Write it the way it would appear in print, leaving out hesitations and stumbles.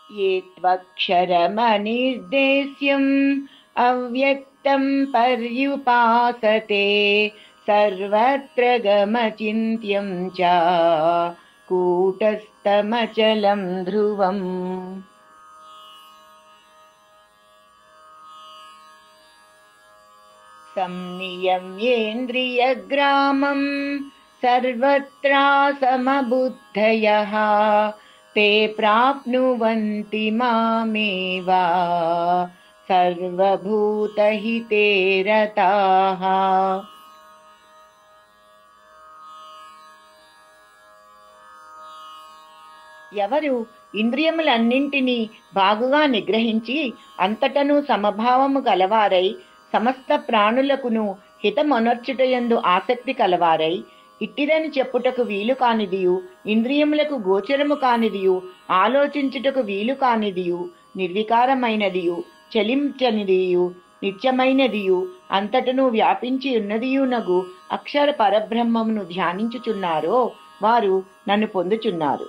ये त्वक्षरमनिर्देश्यम् अव्यक्तं पर्युपासते सर्वत्र गमचिन्त्यं च कूटस्थमचलं ध्रुवम्। संनियम्येन्द्रियग्रामं सर्वत्रासमबुद्धयः ते प्राप्नुवन्ति मामेव सर्वभूतहिते रताः। ఎవరు ఇంద్రియములన్నింటినీ బాగుగా నిగ్రహించి అంతటను సమభావము గలవారై సమస్త ప్రాణులకును హితమొనర్చుటయందు ఆసక్తి కలవారై ఇట్టిదని చెప్పుటకు వీలు కానిదియు ఇంద్రియములకు గోచరము కానిదియు ఆలోచించుటకు వీలు కానిదియు నిర్వికారమైనదియు చలించనిదియు నిత్యమైనదియు అంతటను వ్యాపించి ఉన్నదియునగు అక్షర పరబ్రహ్మమును ధ్యానించుచున్నారో వారు నన్ను పొందుచున్నారు.